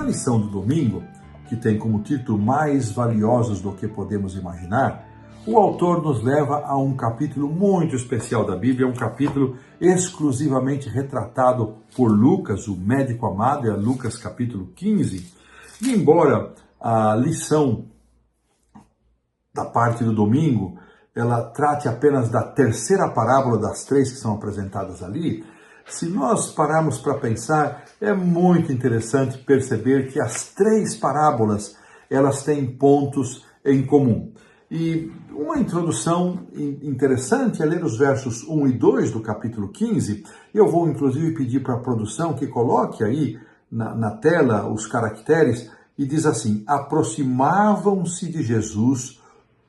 lição do domingo, que tem como título Mais Valiosos do que Podemos Imaginar, o autor nos leva a um capítulo muito especial da Bíblia, um capítulo exclusivamente retratado por Lucas, o médico amado, é Lucas capítulo 15. E embora a lição da parte do domingo, ela trate apenas da terceira parábola das três que são apresentadas ali, se nós pararmos para pensar, é muito interessante perceber que as três parábolas, elas têm pontos em comum. E uma introdução interessante é ler os versos 1 e 2 do capítulo 15. Eu vou inclusive pedir para a produção que coloque aí na tela os caracteres, e diz assim: aproximavam-se de Jesus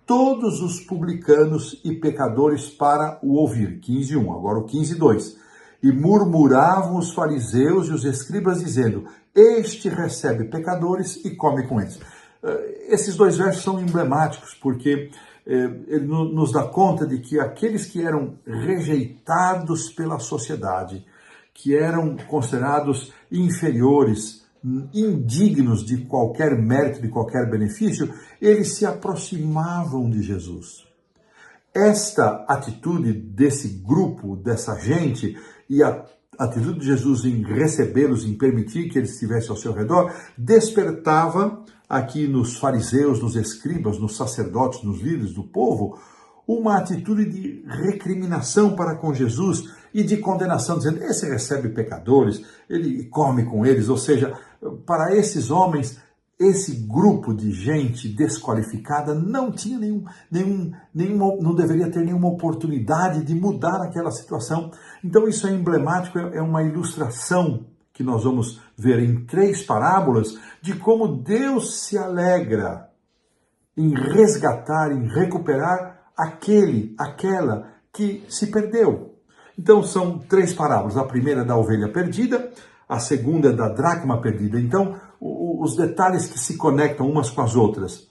todos os publicanos e pecadores para o ouvir. 15:1, agora o 15:2. E murmuravam os fariseus e os escribas, dizendo: este recebe pecadores e come com eles. Esses dois versos são emblemáticos, porque ele nos dá conta de que aqueles que eram rejeitados pela sociedade, que eram considerados inferiores, indignos de qualquer mérito, de qualquer benefício, eles se aproximavam de Jesus. Esta atitude desse grupo, dessa gente, e a atitude de Jesus em recebê-los, em permitir que eles estivessem ao seu redor, despertava aqui nos fariseus, nos escribas, nos sacerdotes, nos líderes do povo, uma atitude de recriminação para com Jesus e de condenação, dizendo: esse recebe pecadores, ele come com eles. Ou seja, para esses homens, esse grupo de gente desqualificada não tinha não deveria ter nenhuma oportunidade de mudar aquela situação. Então isso é emblemático, é uma ilustração que nós vamos ver em três parábolas de como Deus se alegra em resgatar, em recuperar aquela que se perdeu. Então são três parábolas. A primeira é da ovelha perdida, a segunda é da dracma perdida. Então, os detalhes que se conectam umas com as outras.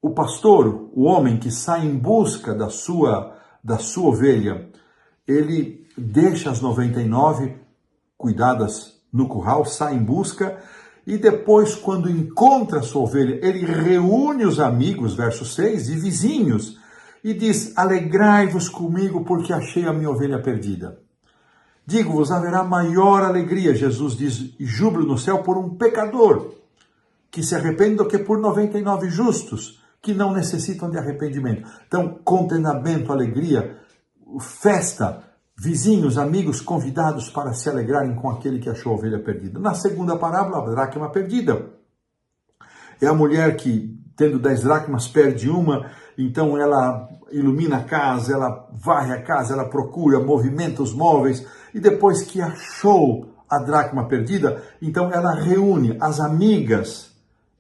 O pastor, o homem que sai em busca da sua ovelha, ele deixa as 99 cuidadas no curral, sai em busca, e depois, quando encontra a sua ovelha, ele reúne os amigos, verso 6, e vizinhos, e diz: alegrai-vos comigo porque achei a minha ovelha perdida. Digo-vos, haverá maior alegria, Jesus diz, e júbilo no céu por um pecador que se arrepende do que por 99 justos que não necessitam de arrependimento. Então, contentamento, alegria, festa, vizinhos, amigos convidados para se alegrarem com aquele que achou a ovelha perdida. Na segunda parábola, a dracma perdida. É a mulher que, tendo 10 dracmas, perde uma, então ela ilumina a casa, ela varre a casa, ela procura, movimenta os móveis, e depois que achou a dracma perdida, então ela reúne as amigas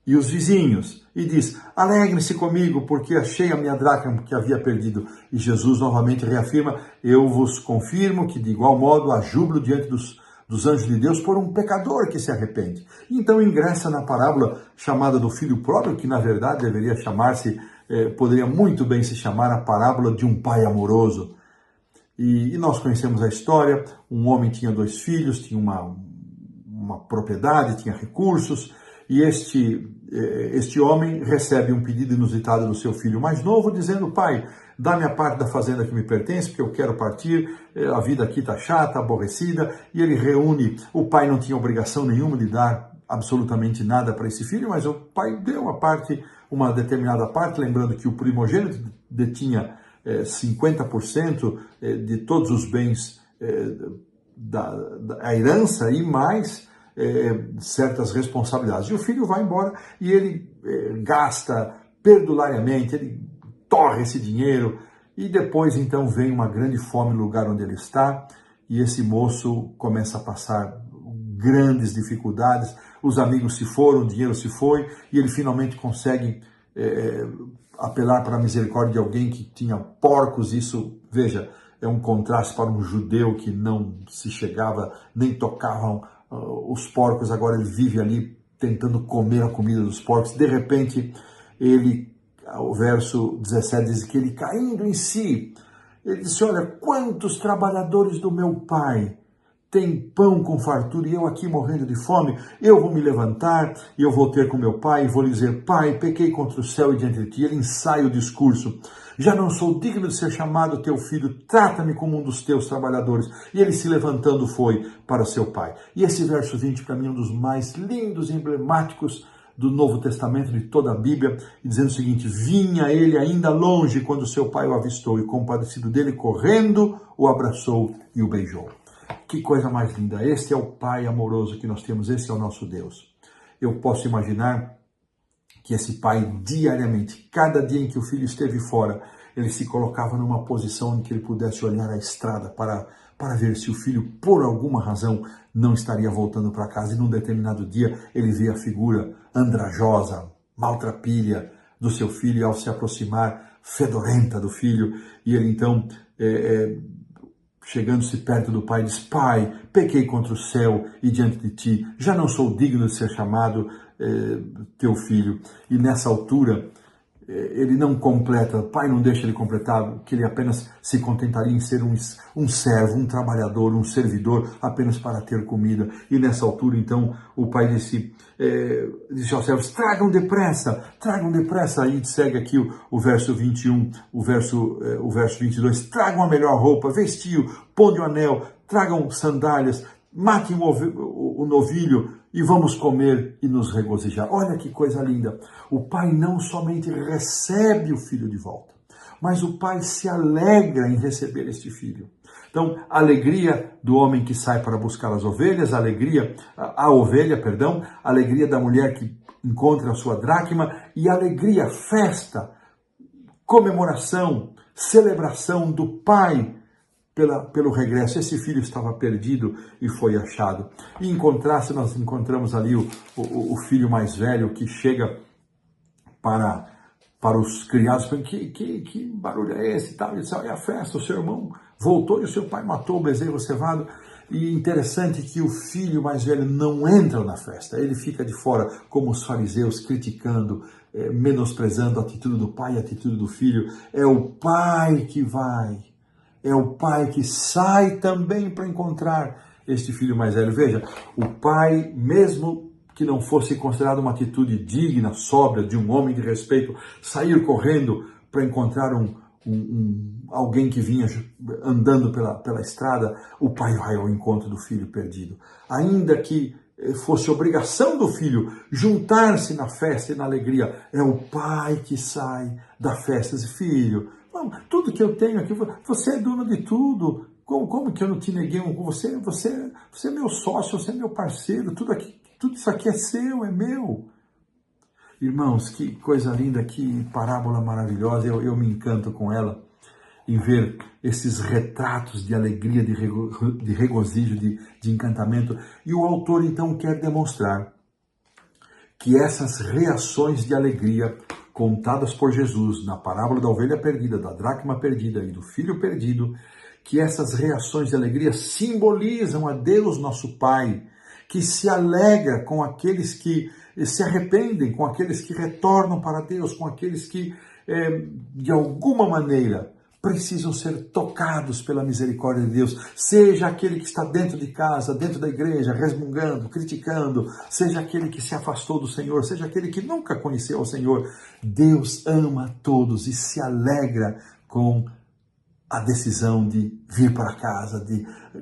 e os vizinhos e diz: alegrem-se comigo porque achei a minha dracma que havia perdido. E Jesus novamente reafirma: eu vos confirmo que de igual modo há júbilo diante dos anjos de Deus por um pecador que se arrepende. Então ingressa na parábola chamada do filho pródigo, que na verdade deveria chamar-se, poderia muito bem se chamar a parábola de um pai amoroso. E nós conhecemos a história. Um homem tinha 2 filhos, tinha uma propriedade, tinha recursos, e este homem recebe um pedido inusitado do seu filho mais novo, dizendo: pai, dá-me a parte da fazenda que me pertence, porque eu quero partir, a vida aqui está chata, aborrecida. E ele reúne, o pai não tinha obrigação nenhuma de dar absolutamente nada para esse filho, mas o pai deu a parte, uma determinada parte, lembrando que o primogênito detinha 50% de todos os bens da herança e mais certas responsabilidades. E o filho vai embora e ele gasta perdulariamente, ele torra esse dinheiro, e depois então vem uma grande fome no lugar onde ele está, e esse moço começa a passar grandes dificuldades. Os amigos se foram, o dinheiro se foi, e ele finalmente consegue apelar para a misericórdia de alguém que tinha porcos. Isso, veja, é um contraste para um judeu que não se chegava, nem tocavam os porcos. Agora ele vive ali tentando comer a comida dos porcos. De repente, o verso 17 diz que ele, caindo em si, ele disse: olha, quantos trabalhadores do meu pai tem pão com fartura e eu aqui morrendo de fome, eu vou me levantar e eu vou ter com meu pai e vou lhe dizer, pai, pequei contra o céu e diante de ti. Ele ensaia o discurso, já não sou digno de ser chamado teu filho, trata-me como um dos teus trabalhadores. E ele se levantando foi para seu pai. E esse verso 20 para mim é um dos mais lindos e emblemáticos do Novo Testamento, de toda a Bíblia, dizendo o seguinte, vinha ele ainda longe quando seu pai o avistou e compadecido dele, correndo, o abraçou e o beijou. Que coisa mais linda, este é o Pai amoroso que nós temos, esse é o nosso Deus. Eu posso imaginar que esse pai diariamente, cada dia em que o filho esteve fora, ele se colocava numa posição em que ele pudesse olhar a estrada para ver se o filho, por alguma razão, não estaria voltando para casa. E num determinado dia, ele vê a figura andrajosa, maltrapilha do seu filho, e ao se aproximar, fedorenta do filho, e ele então... chegando-se perto do pai, diz, pai, pequei contra o céu e diante de ti, já não sou digno de ser chamado teu filho. E nessa altura, ele não completa, o pai não deixa ele completar, que ele apenas se contentaria em ser um servo, um trabalhador, um servidor, apenas para ter comida. E nessa altura, então, o pai disse aos servos, tragam depressa, aí segue aqui o verso 21, o verso 22, tragam a melhor roupa, vestiu, ponde o anel, tragam sandálias, matem o novilho e vamos comer e nos regozijar. Olha que coisa linda, o pai não somente recebe o filho de volta, mas o pai se alegra em receber este filho. Então, a alegria do homem que sai para buscar as ovelhas, a alegria da mulher que encontra a sua dracma, e a alegria, festa, comemoração, celebração do pai pelo regresso. Cristo. Esse filho estava perdido e foi achado. E em contraste, nós encontramos ali o filho mais velho que chega para os criados, que barulho é esse? Ele disse, é a festa, o seu irmão voltou e o seu pai matou o bezerro cevado. E interessante que o filho mais velho não entra na festa, ele fica de fora, como os fariseus, criticando, menosprezando a atitude do pai e a atitude do filho. É o pai que vai, é o pai que sai também para encontrar este filho mais velho. Veja, o pai, mesmo que não fosse considerado uma atitude digna, sóbria, de um homem de respeito, sair correndo para encontrar alguém que vinha andando pela estrada, o pai vai ao encontro do filho perdido. Ainda que fosse obrigação do filho juntar-se na festa e na alegria, é o pai que sai da festa. Diz, filho, tudo que eu tenho aqui, você é dono de tudo, como que eu não te neguei? Você é meu sócio, você é meu parceiro, tudo isso aqui é seu, é meu. Irmãos, que coisa linda, que parábola maravilhosa, eu me encanto com ela, em ver esses retratos de alegria, de regozijo, de encantamento. E o autor então quer demonstrar que essas reações de alegria contadas por Jesus na parábola da ovelha perdida, da dracma perdida e do filho perdido, que essas reações de alegria simbolizam a Deus nosso Pai, que se alegra com aqueles que se arrependem, com aqueles que retornam para Deus, com aqueles que, de alguma maneira, precisam ser tocados pela misericórdia de Deus, seja aquele que está dentro de casa, dentro da igreja, resmungando, criticando, seja aquele que se afastou do Senhor, seja aquele que nunca conheceu o Senhor. Deus ama todos e se alegra com a decisão de vir para casa,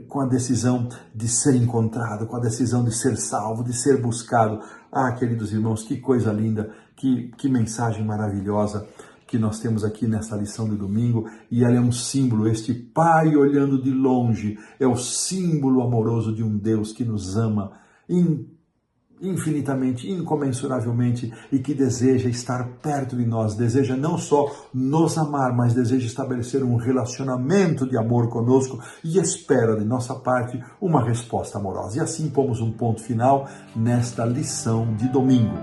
com a decisão de ser encontrado, com a decisão de ser salvo, de ser buscado. Ah, queridos irmãos, que coisa linda, que mensagem maravilhosa que nós temos aqui nessa lição de domingo, e ela é um símbolo, este pai olhando de longe, é o símbolo amoroso de um Deus que nos ama infinitamente, incomensuravelmente, e que deseja estar perto de nós, deseja não só nos amar, mas deseja estabelecer um relacionamento de amor conosco e espera de nossa parte uma resposta amorosa. E assim pomos um ponto final nesta lição de domingo.